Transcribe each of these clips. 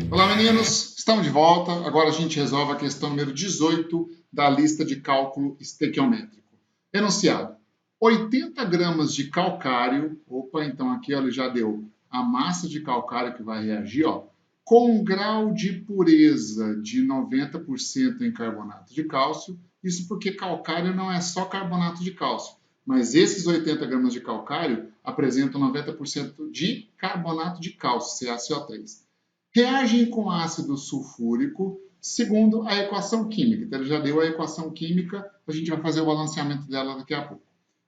Olá, meninos! Estamos de volta. Agora a gente resolve a questão número 18 da lista de cálculo estequiométrico. Enunciado: 80 gramas de calcário, opa, então aqui ó, ele já deu a massa de calcário que vai reagir, ó, com um grau de pureza de 90% em carbonato de cálcio. Isso porque calcário não é só carbonato de cálcio, mas esses 80 gramas de calcário apresentam 90% de carbonato de cálcio, CaCO3. Reagem com ácido sulfúrico segundo a equação química. Então, ele já deu a equação química, a gente vai fazer o balanceamento dela daqui a pouco.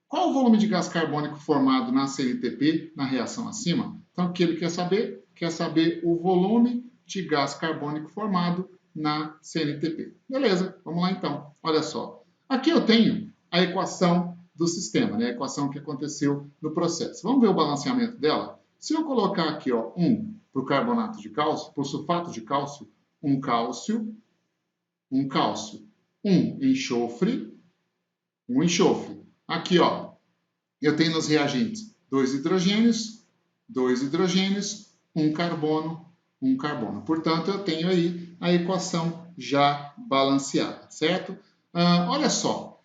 Qual o volume de gás carbônico formado na CNTP na reação acima? Então, o que ele quer saber? Quer saber o volume de gás carbônico formado na CNTP. Beleza, vamos lá então. Olha só. Aqui eu tenho a equação do sistema, né? A equação que aconteceu no processo. Vamos ver o balanceamento dela? Se eu colocar aqui, ó, 1 para o carbonato de cálcio, para o sulfato de cálcio, um cálcio, um enxofre, um enxofre. Aqui, ó, eu tenho nos reagentes dois hidrogênios, um carbono. Portanto, eu tenho aí a equação já balanceada, certo? Olha só,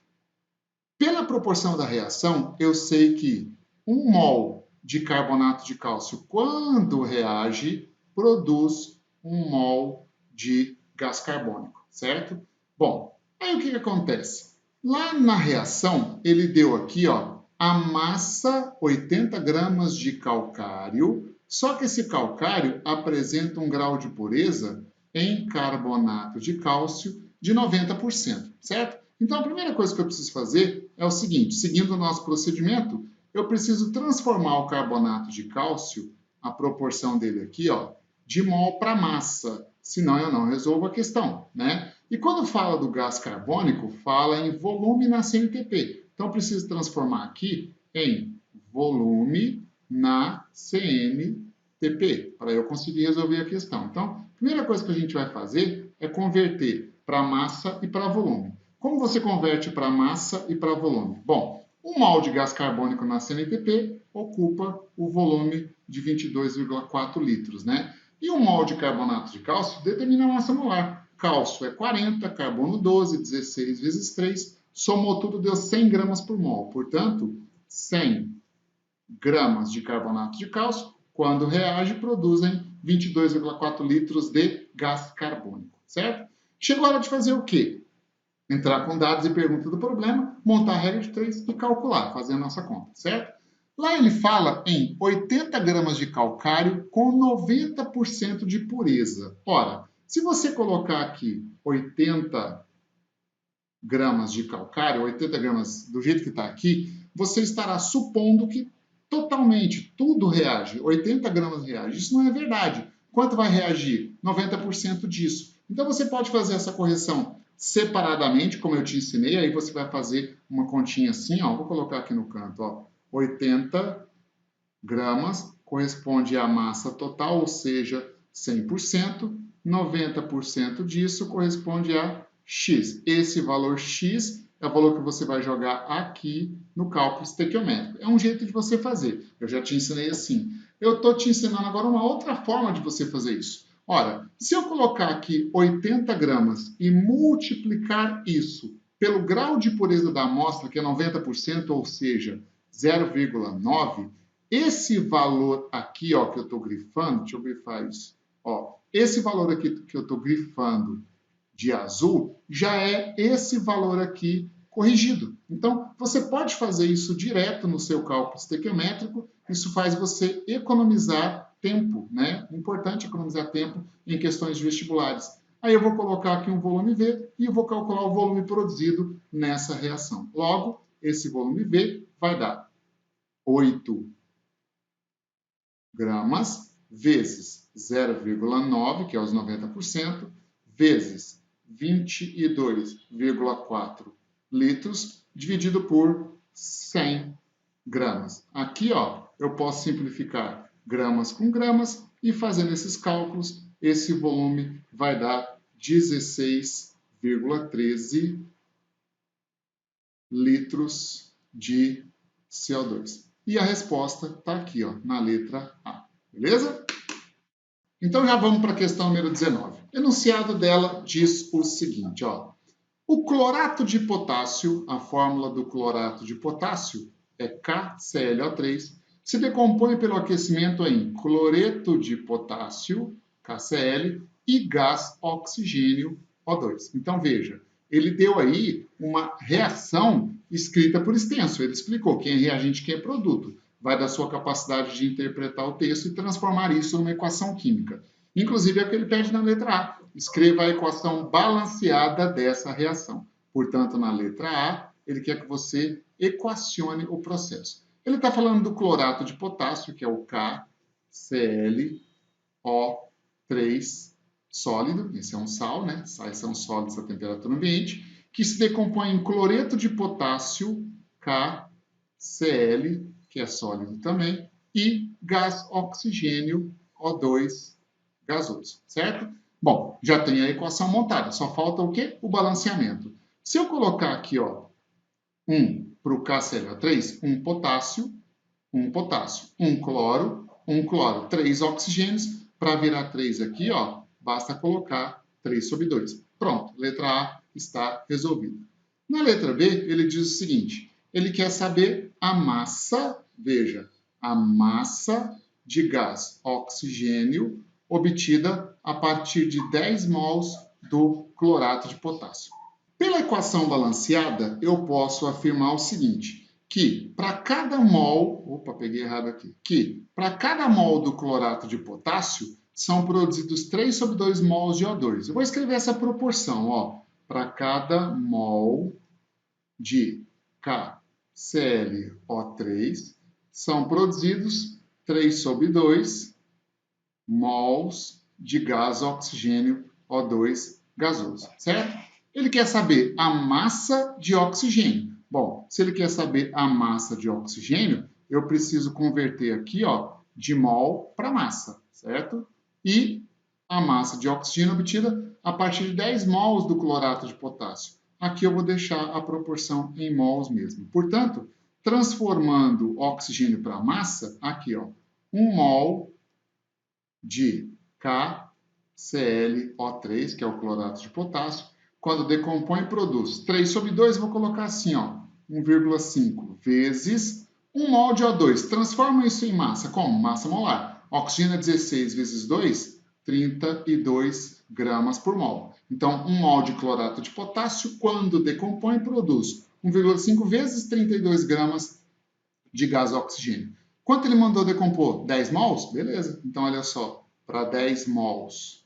pela proporção da reação, eu sei que 1 mol de carbonato de cálcio, quando reage, produz 1 mol de gás carbônico, certo? Bom, aí o que acontece? Lá na reação, ele deu aqui, ó, a massa, 80 gramas de calcário, só que esse calcário apresenta um grau de pureza em carbonato de cálcio de 90%, certo? Então, a primeira coisa que eu preciso fazer é o seguinte: seguindo o nosso procedimento, eu preciso transformar o carbonato de cálcio, a proporção dele aqui, ó, de mol para massa, senão eu não resolvo a questão, né? E quando fala do gás carbônico, fala em volume na CNTP. Então, eu preciso transformar aqui em volume na CNTP, para eu conseguir resolver a questão. Então, a primeira coisa que a gente vai fazer é converter para massa e para volume. Como você converte para massa e para volume? Bom, 1 mol de gás carbônico na CNTP ocupa o volume de 22,4 litros, né? E 1 mol de carbonato de cálcio determina a massa molar. Cálcio é 40, carbono 12, 16 vezes 3, somou tudo, deu 100 gramas por mol. Portanto, 100 gramas de carbonato de cálcio, quando reage, produzem 22,4 litros de gás carbônico, certo? Chegou a hora de fazer o quê? Entrar com dados e pergunta do problema, montar a regra de 3 e calcular, fazer a nossa conta, certo? Lá ele fala em 80 gramas de calcário com 90% de pureza. Ora, se você colocar aqui 80 gramas de calcário, 80 gramas do jeito que está aqui, você estará supondo que totalmente tudo reage, 80 gramas reage. Isso não é verdade. Quanto vai reagir? 90% disso. Então você pode fazer essa correção separadamente, como eu te ensinei, aí você vai fazer uma continha assim, ó, vou colocar aqui no canto, ó, 80 gramas corresponde à massa total, ou seja, 100%, 90% disso corresponde a X. Esse valor X é o valor que você vai jogar aqui no cálculo estequiométrico. É um jeito de você fazer. Eu já te ensinei assim. Eu estou te ensinando agora uma outra forma de você fazer isso. Ora, se eu colocar aqui 80 gramas e multiplicar isso pelo grau de pureza da amostra, que é 90%, ou seja, 0,9, esse valor aqui, ó, que eu estou grifando, deixa eu grifar isso, ó, esse valor aqui que eu estou grifando de azul já é esse valor aqui corrigido. Então, você pode fazer isso direto no seu cálculo estequiométrico, isso faz você economizar tempo, né? Importante economizar tempo em questões de vestibulares. Aí eu vou colocar aqui um volume V e eu vou calcular o volume produzido nessa reação. Logo, esse volume V vai dar 8 gramas vezes 0,9, que é os 90%, vezes 22,4 litros, dividido por 100 gramas. Aqui, ó, eu posso simplificar gramas com gramas e fazendo esses cálculos, esse volume vai dar 16,13 litros de CO2. E a resposta está aqui, ó, na letra A. Beleza? Então já vamos para a questão número 19. O enunciado dela diz o seguinte, ó. O clorato de potássio, a fórmula do clorato de potássio é KClO3, se decompõe pelo aquecimento em cloreto de potássio, KCl, e gás oxigênio, O2. Então veja, ele deu aí uma reação escrita por extenso. Ele explicou quem é reagente e quem é produto. Vai da sua capacidade de interpretar o texto e transformar isso numa equação química. Inclusive é o que ele pede na letra A. Escreva a equação balanceada dessa reação. Portanto, na letra A, ele quer que você equacione o processo. Ele está falando do clorato de potássio, que é o KClO3 sólido. Esse é um sal, né? Sais são sólidos a temperatura ambiente, que se decompõe em cloreto de potássio, KCl, que é sólido também, e gás oxigênio, O2 gasoso, certo? Bom, já tem a equação montada, só falta o quê? O balanceamento. Se eu colocar aqui, ó, 1 para o KClO3, um potássio, um cloro, 3 oxigênios, para virar 3 aqui, ó, basta colocar 3 sobre 2. Pronto, letra A está resolvida. Na letra B, ele diz o seguinte, ele quer saber a massa, veja, a massa de gás oxigênio obtida a partir de 10 mols do clorato de potássio. Pela equação balanceada, eu posso afirmar o seguinte, que para cada mol, para cada mol do clorato de potássio, são produzidos 3 sobre 2 mols de O2. Eu vou escrever essa proporção, ó, para cada mol de KClO3, são produzidos 3 sobre 2 mols de gás oxigênio O2 gasoso, certo? Ele quer saber a massa de oxigênio. Bom, se ele quer saber a massa de oxigênio, eu preciso converter aqui, ó, de mol para massa, certo? E a massa de oxigênio obtida a partir de 10 mols do clorato de potássio. Aqui eu vou deixar a proporção em mols mesmo. Portanto, transformando oxigênio para massa, aqui, ó, 1 mol de KClO3, que é o clorato de potássio, quando decompõe, produz 3 sobre 2, vou colocar assim, ó, 1,5 vezes 1 mol de O2. Transforma isso em massa. Como? Massa molar. Oxigênio é 16 vezes 2, 32 gramas por mol. Então, 1 mol de clorato de potássio, quando decompõe, produz 1,5 vezes 32 gramas de gás oxigênio. Quanto ele mandou decompor? 10 mols? Beleza. Então, olha só, para 10 mols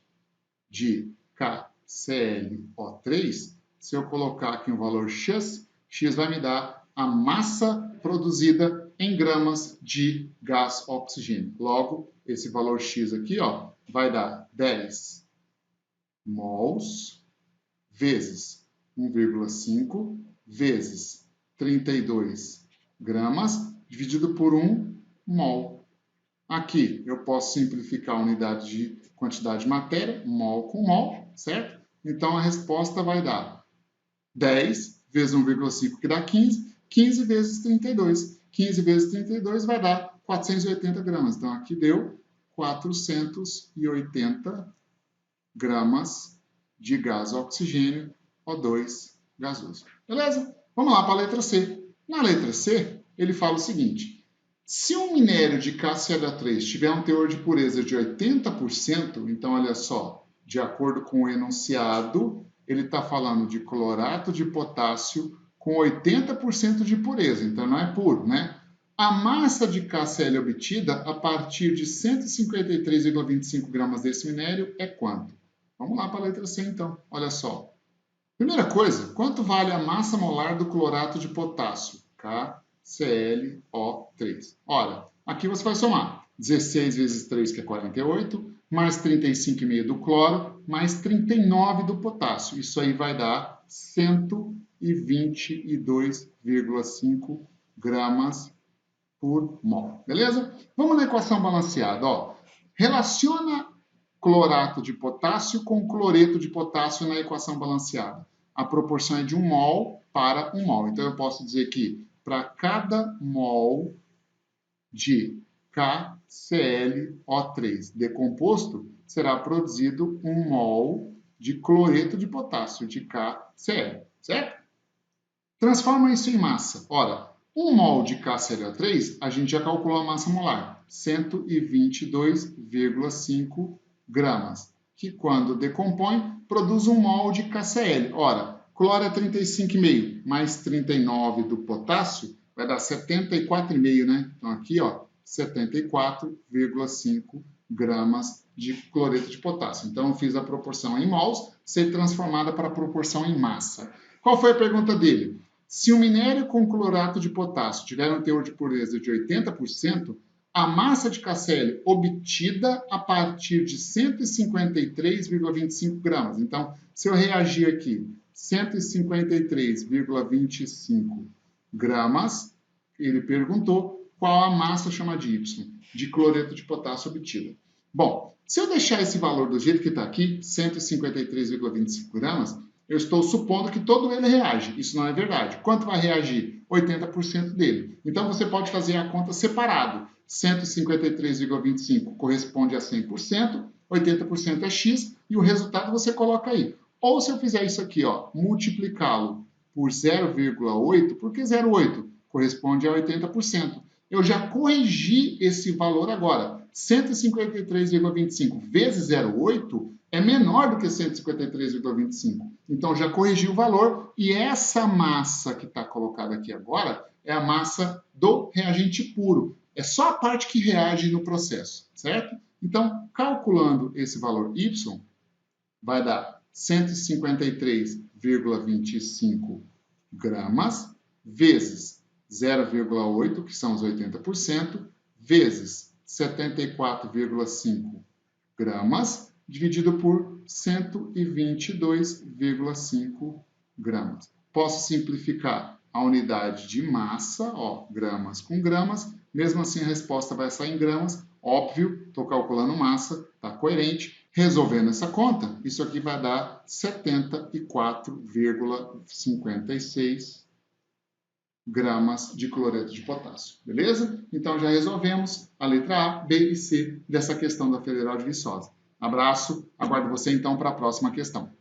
de KClO3, se eu colocar aqui um valor x, x vai me dar a massa produzida em gramas de gás oxigênio. Logo, esse valor x aqui, ó, vai dar 10 mols vezes 1,5 vezes 32 gramas dividido por 1 mol. Aqui eu posso simplificar a unidade de quantidade de matéria, mol com mol, certo? Então a resposta vai dar 10 vezes 1,5, que dá 15, 15 vezes 32. 15 vezes 32 vai dar 480 gramas. Então aqui deu 480 gramas de gás oxigênio, O2 gasoso. Beleza? Vamos lá para a letra C. Na letra C, ele fala o seguinte, se um minério de KClO3 tiver um teor de pureza de 80%, então olha só, de acordo com o enunciado, ele está falando de clorato de potássio com 80% de pureza, então não é puro, né? A massa de KCl obtida a partir de 153,25 gramas desse minério é quanto? Vamos lá para a letra C então, olha só. Primeira coisa, quanto vale a massa molar do clorato de potássio? KClO3. Ora, aqui você vai somar 16 vezes 3, que é 48, mais 35,5 do cloro, mais 39 do potássio. Isso aí vai dar 122,5 gramas por mol. Beleza? Vamos na equação balanceada. Ó. Relaciona clorato de potássio com cloreto de potássio na equação balanceada. A proporção é de 1 mol para 1 mol. Então, eu posso dizer que para cada mol de KClO3 decomposto, será produzido 1 mol de cloreto de potássio, de KCl, certo? Transforma isso em massa. Ora, 1 mol de KClO3, a gente já calculou a massa molar, 122,5 gramas, que quando decompõe, produz 1 mol de KCl. Ora, cloro é 35,5, mais 39 do potássio, vai dar 74,5, né? Então aqui, ó, 74,5 gramas de cloreto de potássio. Então, eu fiz a proporção em mols, ser transformada para a proporção em massa. Qual foi a pergunta dele? Se o minério com clorato de potássio tiver um teor de pureza de 80%, a massa de KCl obtida a partir de 153,25 gramas. Então, se eu reagir aqui, 153,25 gramas, ele perguntou qual a massa chama de Y, de cloreto de potássio obtida. Bom, se eu deixar esse valor do jeito que está aqui, 153,25 gramas, eu estou supondo que todo ele reage. Isso não é verdade. Quanto vai reagir? 80% dele. Então, você pode fazer a conta separado. 153,25 corresponde a 100%, 80% é X, e o resultado você coloca aí. Ou se eu fizer isso aqui, ó, multiplicá-lo por 0,8, por que 0,8? Corresponde a 80%. Eu já corrigi esse valor agora. 153,25 vezes 0,8 é menor do que 153,25. Então, já corrigi o valor e essa massa que está colocada aqui agora é a massa do reagente puro. É só a parte que reage no processo, certo? Então, calculando esse valor Y, vai dar 153,25 gramas vezes 0,8, que são os 80%, vezes 74,5 gramas, dividido por 122,5 gramas. Posso simplificar a unidade de massa, ó, gramas com gramas, mesmo assim a resposta vai sair em gramas, óbvio, estou calculando massa, está coerente. Resolvendo essa conta, isso aqui vai dar 74,56 gramas de cloreto de potássio, beleza? Então já resolvemos a letra A, B e C dessa questão da Federal de Viçosa. Abraço, aguardo você então para a próxima questão.